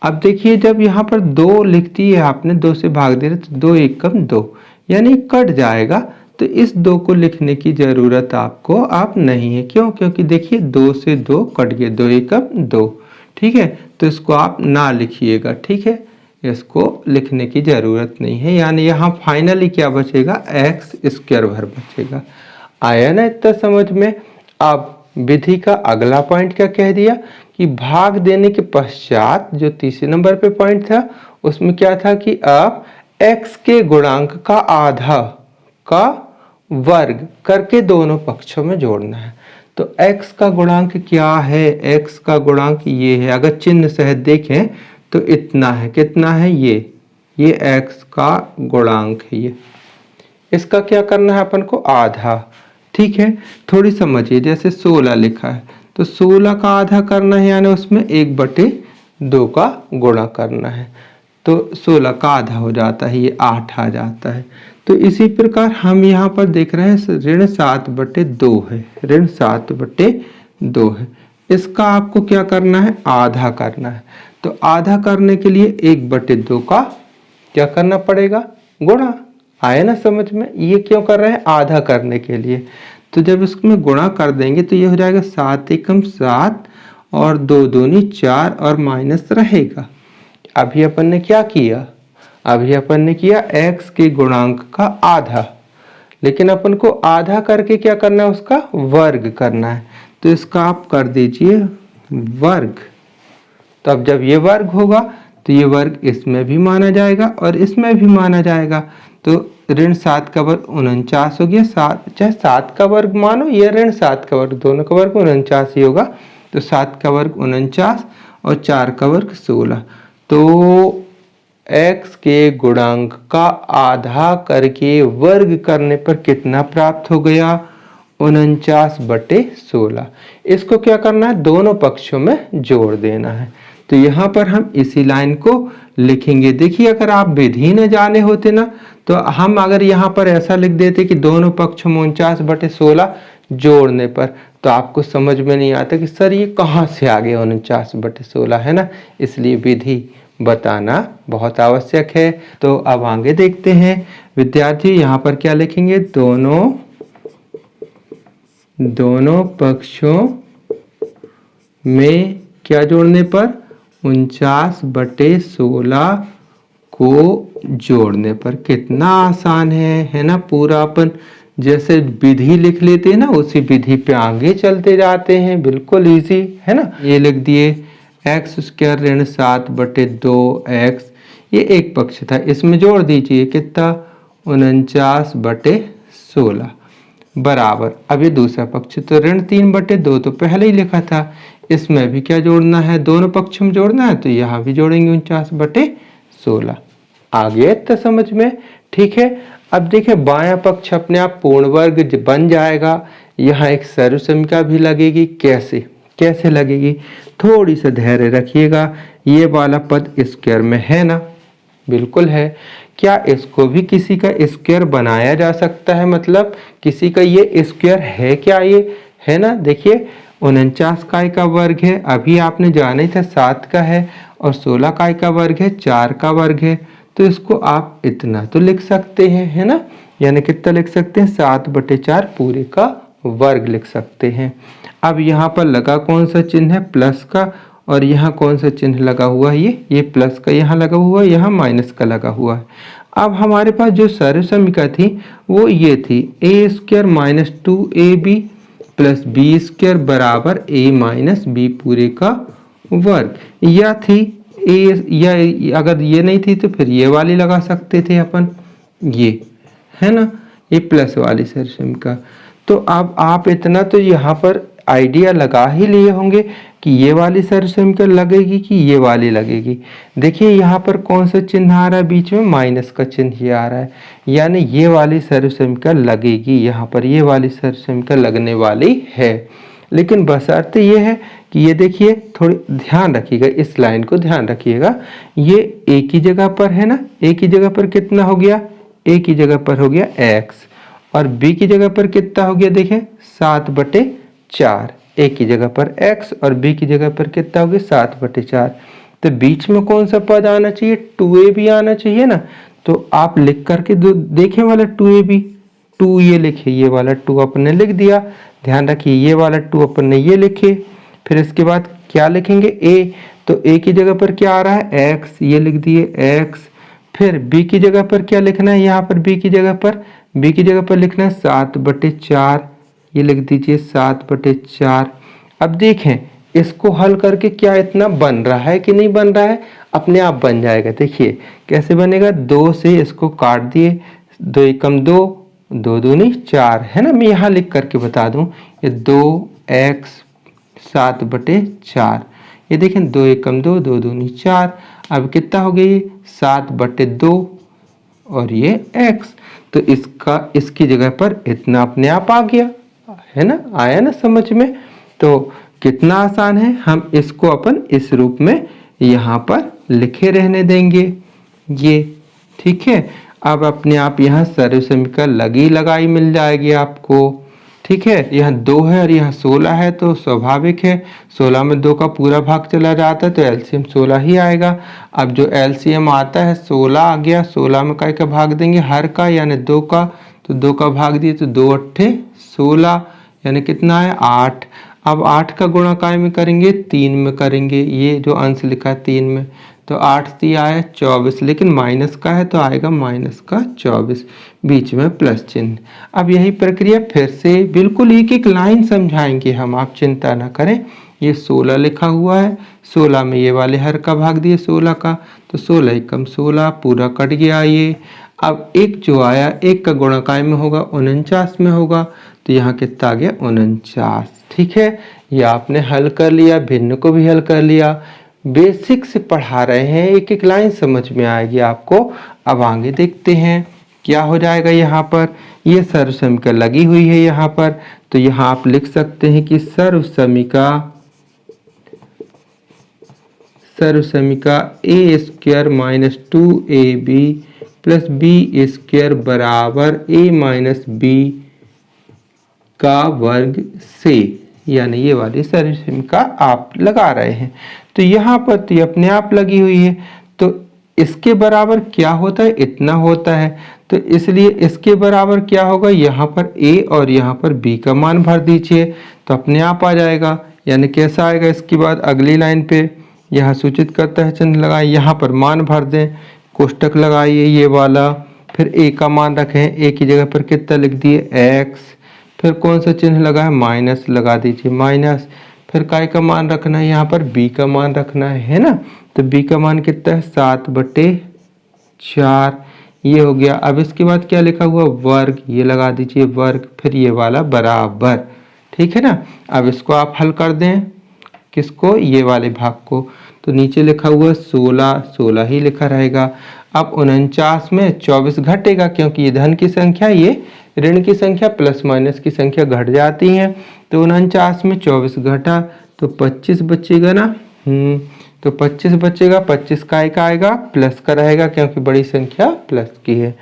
अब देखिए जब यहाँ पर 2 लिखती है आपने, 2 से भाग दे रहे तो 2 एकम 2 यानी कट जाएगा। तो इस 2 को लिखने की जरूरत आपको आप नहीं है। क्यों? क्योंकि देखिए 2 से 2 कट गए, 2 एकम 2। ठीक है, तो इसको आप ना लिखिएगा। ठीक है, इसको लिखने की जरूरत नहीं है। यानी यहाँ फाइनली क्या बचेगा? x² भर बचेगा। आया ना इतना समझ में? अब विधि का अगला पॉइंट क्या कह दिया कि भाग देने के पश्चात जो तीसरे नंबर पे पॉइंट था उसमें क्या था कि आप x के गुणांक का आधा का वर्ग करके दोनों पक्षों में जोड़ना है। तो x का गुणांक क्या है? x का गुणांक ये है। अगर चिन्ह सहित देखें तो इतना है। कितना है? ये x का गुणांक है। ये इसका क्या करना है अपन को? आधा। ठीक है, थोड़ी समझिए। जैसे 16 लिखा है तो 16 का आधा करना है, यानी उसमें 1/2 का गुणा करना है। तो 16 का आधा हो जाता है, ये 8 आ जाता है। तो इसी प्रकार हम यहाँ पर देख रहे हैं ऋण 7/2 है, ऋण 7/2 है। इसका आपको क्या करना है? आधा करना है। तो आधा करने के लिए 1/2 का क्या करना पड़ेगा? गुणा। आया ना समझ में? ये क्यों कर रहे हैं? आधा करने के लिए। तो जब इसमें गुणा कर देंगे तो ये हो जाएगा 7 एकम 7 और 2 दूनी 4 और माइनस रहेगा। अभी अपन ने क्या किया? अभी अपन ने किया x के गुणांक का आधा, लेकिन अपन को आधा करके क्या करना है? उसका वर्ग करना है। तो इसका आप कर दीजिए वर्ग। तो अब जब ये वर्ग होगा तो ये वर्ग इसमें भी माना जाएगा और इसमें भी माना जाएगा। तो ऋण 7 का वर्ग 49 हो गया। चाहे 7 का वर्ग मानो या ऋण 7 का वर्ग, दोनों का वर्ग 49 ही होगा। तो 7 का वर्ग 49 और 4 का वर्ग 16। तो x के गुणांक का आधा करके वर्ग करने पर कितना प्राप्त हो गया? 49/16। इसको क्या करना है? दोनों पक्षों में जोड़ देना है। तो यहाँ पर हम इसी लाइन को लिखेंगे। देखिए अगर आप विधि न जाने होते ना तो हम अगर यहाँ पर ऐसा लिख देते कि दोनों पक्षों में 49/16 जोड़ने पर, तो आपको समझ में नहीं आता कि सर ये कहाँ से आ गया 49/16, है ना। इसलिए विधि बताना बहुत आवश्यक है। तो अब आगे देखते हैं विद्यार्थी, यहाँ पर क्या लिखेंगे? दोनों पक्षों में क्या जोड़ने पर? 49/16 को जोड़ने पर। कितना आसान है ना। पूरा अपन जैसे विधि लिख लेते हैं ना उसी विधि पे आगे चलते जाते हैं। बिल्कुल इजी है ना। ये लिख दिए x² ऋण 7/2x, ये एक पक्ष था, इसमें जोड़ दीजिए कितना? 49/16 बराबर। अब ये दूसरा पक्ष तो ऋण 3/2 तो पहले ही लिखा था, इसमें भी क्या जोड़ना है? दोनों पक्षों में जोड़ना है। तो यहाँ भी जोड़ेंगे 49/16। आ गया तो समझ में? ठीक है, अब देखें बायां पक्ष अपने आप पूर्ण वर्ग बन जाएगा। यहाँ एक सर्वसमिका भी लगेगी। कैसे कैसे लगेगी, थोड़ी सा धैर्य रखिएगा। ये वाला पद स्क्वायर में है ना, बिल्कुल है। क्या इसको भी किसी का स्क्वायर बनाया जा सकता है, मतलब किसी का ये स्क्वायर है क्या, ये है ना। देखिए 49 काय का वर्ग है, अभी आपने जाना ही था 7 का है, और 16 काय का वर्ग है 4 का वर्ग है। तो इसको आप इतना तो लिख सकते हैं, है ना। यानी कितना लिख सकते हैं, 7/4 पूरे का वर्ग लिख सकते हैं। अब यहाँ पर लगा कौन सा चिन्ह है, प्लस का, और यहाँ कौन सा चिन्ह लगा हुआ है, ये प्लस का यहाँ लगा हुआ है, यहाँ माइनस का लगा हुआ है। अब हमारे पास जो सर्वसमिका थी वो ये थी, a² - 2ab प्लस b² बराबर a माइनस b पूरे का वर्ग। या थी ए, या अगर ये नहीं थी तो फिर ये वाली लगा सकते थे अपन, ये है ना, ये प्लस वाली सर्वसमिका। तो अब आप इतना तो यहाँ पर आइडिया लगा ही लिए होंगे कि ये वाली सर्वसमिका लगेगी कि ये वाली लगेगी। देखिए यहाँ पर कौन सा चिन्ह आ रहा है, बीच में माइनस का चिन्ह ये आ रहा है, यानी ये वाली सर्वसमिका लगेगी। यहाँ पर ये वाली सर्वसमिका लगने वाली है। लेकिन बशर्ते ये है कि ये देखिए, थोड़ी ध्यान रखिएगा, इस लाइन को ध्यान रखिएगा। ये ए की जगह पर है ना, ए की जगह पर कितना हो गया, ए की जगह पर हो गया x, और b की जगह पर कितना हो गया, देखें 7/4। ए की जगह पर x और b की जगह पर कितना हो गया 7/4। तो बीच में कौन सा पद आना चाहिए, 2ab आना चाहिए ना। तो आप लिख करके देखें वाला 2ab, 2 ये लिखे, ये वाला 2 अपन ने लिख दिया। ध्यान रखिए ये वाला 2 अपन ने ये लिखे। फिर इसके बाद क्या लिखेंगे, a, तो a की जगह पर क्या आ रहा है x, ये लिख दिए x। फिर b की जगह पर क्या लिखना है, यहाँ पर b की जगह पर लिखना है 7/4, ये लिख दीजिए 7/4। अब देखें इसको हल करके क्या इतना बन रहा है कि नहीं बन रहा है, अपने आप बन जाएगा। देखिए कैसे बनेगा, 2 से इसको काट दिए, 2 एकम 2, 2 दूनी 4, है ना। मैं यहाँ लिख करके बता दूं, ये 2x 7/4, ये देखें 2 एकम 2, 2 दूनी 4। अब कितना हो गया, ये 7/2 और ये x। तो इसकी जगह पर इतना अपने आप आ गया, है ना, आया ना समझ में। तो कितना आसान है, हम इसको अपन इस रूप में यहाँ पर लिखे रहने देंगे, ये ठीक है। अब अपने आप यहाँ सर्वसमिका लगी लगाई मिल जाएगी आपको, ठीक है। यहाँ 2 है और यहाँ 16 है, तो स्वाभाविक है 16 में 2 का पूरा भाग चला जाता है तो एलसीएम 16 ही आएगा। अब जो एलसीएम आता है 16 आ गया, 16 में काय का भाग देंगे, हर का, यानी 2 का, तो 2 का भाग दिए तो 2 8 16, यानी कितना है 8। अब 8 का गुणा काय में करेंगे, 3 में करेंगे, ये जो अंश लिखा है 3 में, तो 8 3 आया 24, लेकिन माइनस का है तो आएगा माइनस का 24, बीच में प्लस चिन्ह। अब यही प्रक्रिया फिर से बिल्कुल एक एक लाइन समझाएंगे हम, आप चिंता ना करें। ये 16 लिखा हुआ है, 16 में ये वाले हर का भाग दिए 16 का, तो 16 एकम 16 पूरा कट गया ये। अब एक जो आया, एक का गुणा काय में होगा 49 में होगा, तो यहाँ कितना आ गया 49, ठीक है। ये आपने हल कर लिया, भिन्न को भी हल कर लिया। बेसिक से पढ़ा रहे हैं, एक एक लाइन समझ में आएगी आपको। अब आगे देखते हैं क्या हो जाएगा। यहाँ पर ये सर्वसमिका लगी हुई है यहाँ पर, तो यहाँ आप लिख सकते हैं कि सर्वसमिका a² - 2ab प्लस b² बराबर a - b का वर्ग से, यानी ये वाली सर्वसमिका आप लगा रहे हैं। तो यहाँ पर तो ये अपने आप लगी हुई है, तो इसके बराबर क्या होता है, इतना होता है। तो इसलिए इसके बराबर क्या होगा, यहाँ पर a और यहाँ पर b का मान भर दीजिए, तो अपने आप आ जाएगा। यानी कैसा आएगा, इसके बाद अगली लाइन पे यहाँ सूचित करता है चिन्ह लगाए, यहाँ पर मान भर दें, कोष्टक लगाइए ये वाला, फिर a का मान रखें, a की जगह पर कितना लिख दिए x, फिर कौन सा चिन्ह लगा है, माइनस लगा दीजिए माइनस, फिर काय का मान रखना है, यहाँ पर b का मान रखना है ना। तो b का मान कितना है 7/4, ये हो गया। अब इसके बाद क्या लिखा हुआ, वर्ग, ये लगा दीजिए वर्ग, फिर ये वाला बराबर, ठीक है ना। अब इसको आप हल कर दें, किसको, ये वाले भाग को, तो नीचे लिखा हुआ 16 16 ही लिखा रहेगा। अब 49 में 24 घटेगा क्योंकि ये धन की संख्या, ये ऋण की संख्या, प्लस माइनस की संख्या घट जाती है। तो 49 में 24 घटा तो 25 बचेगा ना। तो 25 बचेगा, 25 का एक आएगा, प्लस का रहेगा क्योंकि बड़ी संख्या प्लस की है।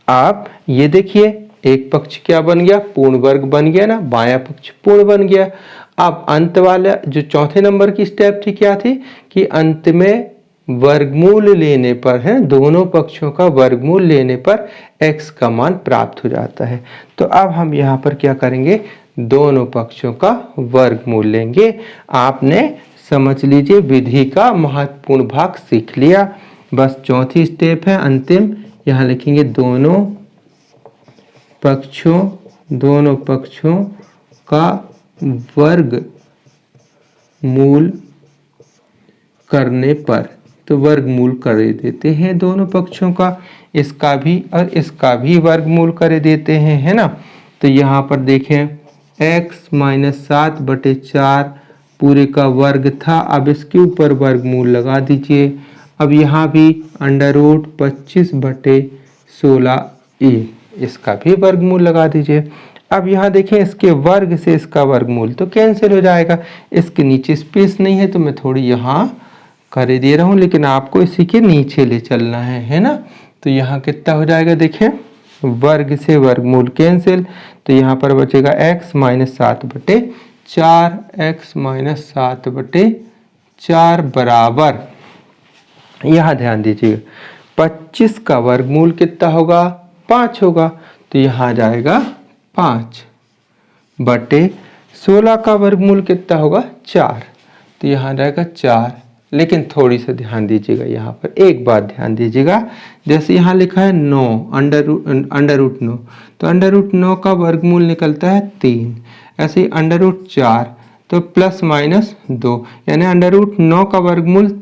आप ये देखिए एक पक्ष क्या बन गया, पूर्ण वर्ग बन गया ना, बायां पक्ष पूर्ण बन गया। अब अंत वाला जो चौथे नंबर की स्टेप थी क्या थी कि अंत में वर्गमूल लेने पर है, दोनों पक्षों का वर्गमूल लेने पर x का मान प्राप्त हो जाता है। तो अब हम यहाँ पर क्या करेंगे, दोनों पक्षों का वर्गमूल लेंगे। आपने समझ लीजिए विधि का महत्वपूर्ण भाग सीख लिया। बस चौथी स्टेप है अंतिम, यहाँ लिखेंगे दोनों पक्षों का वर्गमूल करने पर, तो वर्गमूल कर देते हैं दोनों पक्षों का, इसका भी और इसका भी वर्गमूल कर देते हैं, है ना। तो यहाँ पर देखें x - 7/4 पूरे का वर्ग था, अब इसके ऊपर वर्गमूल लगा दीजिए। अब यहाँ भी √25/16e, इसका भी वर्गमूल लगा दीजिए। अब यहाँ देखें इसके वर्ग से इसका वर्गमूल तो कैंसिल हो जाएगा, इसके नीचे स्पेस नहीं है तो मैं थोड़ी यहाँ कर दे रहा हूँ, लेकिन आपको इसी के नीचे ले चलना है ना। तो यहाँ कितना हो जाएगा, देखें वर्ग से वर्गमूल कैंसिल, तो यहाँ पर बचेगा x - 7/4, x - 7/4 बराबर, यहाँ ध्यान दीजिएगा 25 का वर्गमूल कितना होगा, 5 होगा, तो यहाँ जाएगा 5/16 का वर्गमूल कितना होगा, 4, तो यहाँ जाएगा 4। लेकिन थोड़ी सा ध्यान दीजिएगा, यहाँ पर एक बात ध्यान दीजिएगा, जैसे यहाँ लिखा है 9 √9, तो √9 का वर्गमूल निकलता है 3, ऐसे ही √4 तो ±2, यानी √9 का वर्गमूल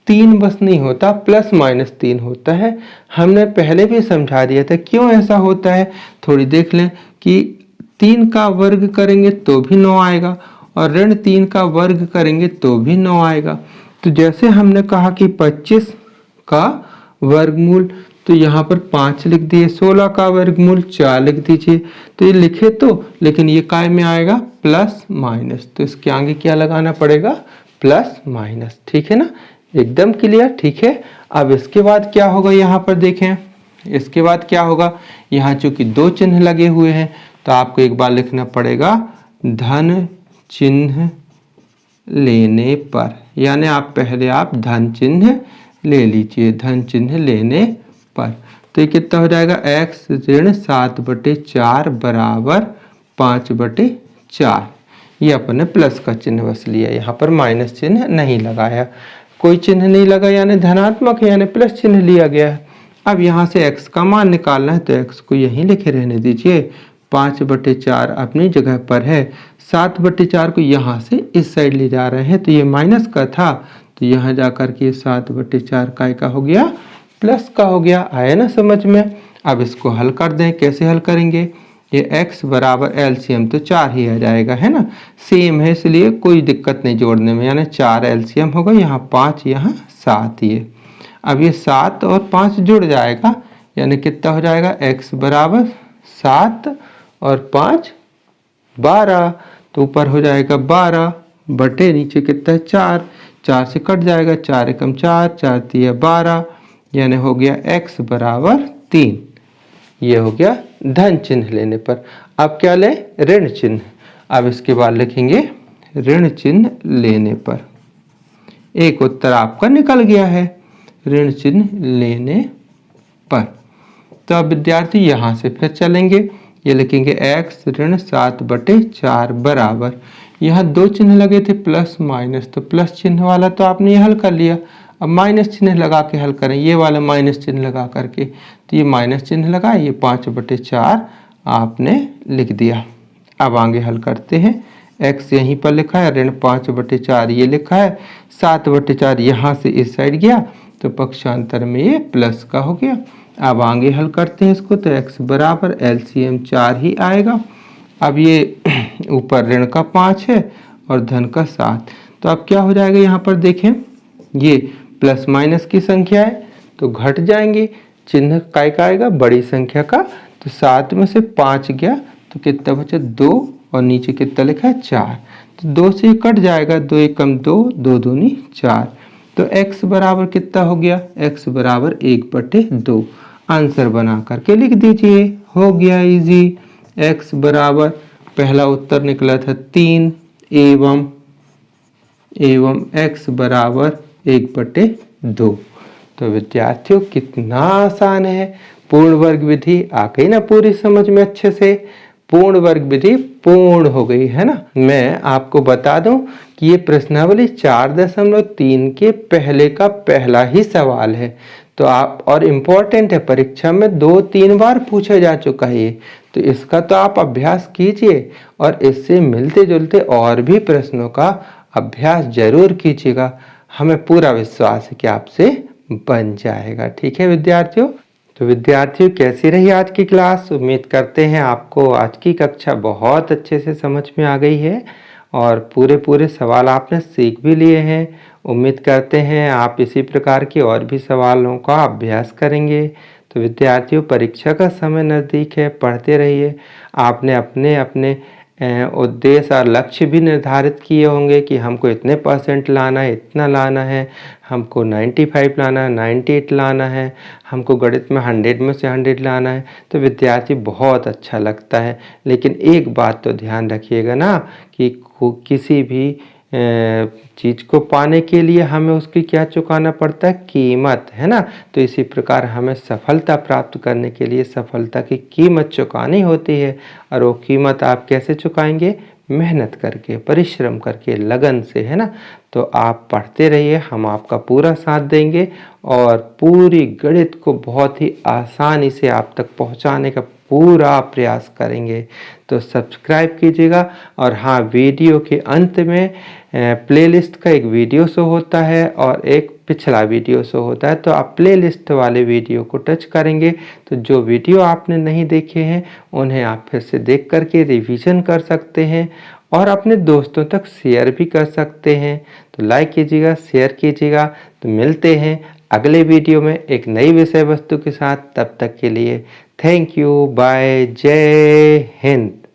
3 बस नहीं होता, ±3 होता है। हमने पहले भी समझा दिया था क्यों ऐसा होता है, थोड़ी देख लें कि 3 का वर्ग करेंगे तो भी 9 आएगा और ऋण 3 का वर्ग करेंगे तो भी 9 आएगा। तो जैसे हमने कहा कि 25 का वर्गमूल, तो यहाँ पर 5 लिख दिए, 16 का वर्गमूल 4 लिख दीजिए, तो ये लिखे तो, लेकिन ये काय में आएगा प्लस माइनस, तो इसके आगे क्या लगाना पड़ेगा, प्लस माइनस, ठीक है ना, एकदम क्लियर, ठीक है। अब इसके बाद क्या होगा, यहाँ पर देखें इसके बाद क्या होगा, यहाँ चूंकि 2 चिन्ह लगे हुए हैं तो आपको एक बार लिखना पड़ेगा धन चिन्ह लेने पर, यानी आप पहले धन चिन्ह ले लीजिए, धन चिन्ह लेने पर, तो ये कितना हो जाएगा, x ऋण 7/4 बराबर 5/4। ये अपन ने प्लस का चिन्ह बस लिया, यहाँ पर माइनस चिन्ह नहीं लगाया, कोई चिन्ह नहीं लगा, यानी धनात्मक है, यानी प्लस चिन्ह लिया गया है। अब यहाँ से x का मान निकालना है तो x को यहीं लिखे रहने दीजिए, 5/4 अपनी जगह पर है, 7/4 को यहाँ से इस साइड ले जा रहे हैं तो ये माइनस का था, तो यहाँ जाकर के 7/4 का हो गया, प्लस का हो गया। आया ना समझ में। अब इसको हल कर दें, कैसे हल करेंगे, ये x बराबर एलसीएम तो 4 ही आ जाएगा, है ना, सेम है इसलिए कोई दिक्कत नहीं जोड़ने में, यानी 4 एलसीएम होगा, यहाँ 5 यहाँ 7, ये अब ये 7 और 5 जुड़ जाएगा, यानी कितना हो जाएगा, x बराबर 7 और 5 12, तो ऊपर हो जाएगा 12 बटे नीचे कितना है 4, 4 से कट जाएगा, 4 एकम 4, 4 तिया 12, यानी हो गया x बराबर 3। ये हो गया धन चिन्ह लेने पर। अब क्या लें, ऋण चिन्ह। अब इसके बाद लिखेंगे ऋण चिन्ह लेने पर। एक उत्तर आपका निकल गया है ऋण चिन्ह लेने पर। तो अब विद्यार्थी यहाँ से फिर चलेंगे, ये लिखेंगे x ऋण 7/4 बराबर, यहाँ 2 चिन्ह लगे थे प्लस माइनस, तो प्लस चिन्ह वाला तो आपने ये हल कर लिया, अब माइनस चिन्ह लगा के हल करें, ये वाला माइनस चिन्ह लगा करके, तो ये माइनस चिन्ह लगा, ये 5/4 आपने लिख दिया। अब आगे हल करते हैं, x यहीं पर लिखा है, ऋण 5/4 ये लिखा है, 7/4 यहाँ से इस साइड गया तो पक्षांतर में ये प्लस का हो गया। अब आगे हल करते हैं इसको, तो x बराबर एलसीएम 4 ही आएगा। अब ये ऊपर ऋण का 5 है और धन का 7, तो अब क्या हो जाएगा, यहाँ पर देखें ये प्लस माइनस की संख्या है तो घट जाएंगे, चिन्ह काय का आएगा, बड़ी संख्या का। तो 7 में से 5 गया तो कितना बचा, 2, और नीचे कितना लिखा है, 4। तो 2 से कट जाएगा, 2 एकम 2, 2 दूनी 4। तो x बराबर कितना हो गया, x बराबर 1/2। आंसर बना करके लिख दीजिए, हो गया इजी। x बराबर पहला उत्तर निकला था 3 एवं x बराबर 1/2। तो विद्यार्थियों कितना आसान है, पूर्ण वर्ग विधि आ गई ना पूरी समझ में अच्छे से। पूर्ण वर्ग विधि पूर्ण हो गई है ना। मैं आपको बता दूं कि ये प्रश्नावली 4.3 के पहले का पहला ही सवाल है। तो आप, और इम्पोर्टेंट है, परीक्षा में 2-3 बार पूछा जा चुका है ये। तो इसका तो आप अभ्यास कीजिए और इससे मिलते जुलते और भी प्रश्नों का अभ्यास जरूर कीजिएगा। हमें पूरा विश्वास है कि आपसे बन जाएगा। ठीक है विद्यार्थियों। तो विद्यार्थियों कैसी रही आज की क्लास। उम्मीद करते हैं आपको आज की कक्षा बहुत अच्छे से समझ में आ गई है और पूरे सवाल आपने सीख भी लिए हैं। उम्मीद करते हैं आप इसी प्रकार के और भी सवालों का अभ्यास करेंगे। तो विद्यार्थियों परीक्षा का समय नज़दीक है, पढ़ते रहिए। आपने अपने अपने उद्देश्य और लक्ष्य भी निर्धारित किए होंगे कि हमको इतने % लाना है, इतना लाना है, हमको 95 लाना है, 98 लाना है, हमको गणित में 100 में से 100 लाना है। तो विद्यार्थी बहुत अच्छा लगता है, लेकिन एक बात तो ध्यान रखिएगा ना कि किसी भी चीज़ को पाने के लिए हमें उसकी क्या चुकाना पड़ता है, कीमत, है ना। तो इसी प्रकार हमें सफलता प्राप्त करने के लिए सफलता की कीमत चुकानी होती है। और वो कीमत आप कैसे चुकाएंगे, मेहनत करके, परिश्रम करके, लगन से, है ना। तो आप पढ़ते रहिए, हम आपका पूरा साथ देंगे और पूरी गणित को बहुत ही आसानी से आप तक पहुंचाने का पूरा प्रयास करेंगे। तो सब्सक्राइब कीजिएगा। और हाँ, वीडियो के अंत में प्लेलिस्ट का एक वीडियो शो होता है और एक पिछला वीडियो शो होता है। तो आप प्लेलिस्ट वाले वीडियो को टच करेंगे तो जो वीडियो आपने नहीं देखे हैं उन्हें आप फिर से देख करके रिवीजन कर सकते हैं और अपने दोस्तों तक शेयर भी कर सकते हैं। तो लाइक कीजिएगा, शेयर कीजिएगा। तो मिलते हैं अगले वीडियो में एक नई विषय वस्तु के साथ। तब तक के लिए थैंक यू, बाय, जय हिंद।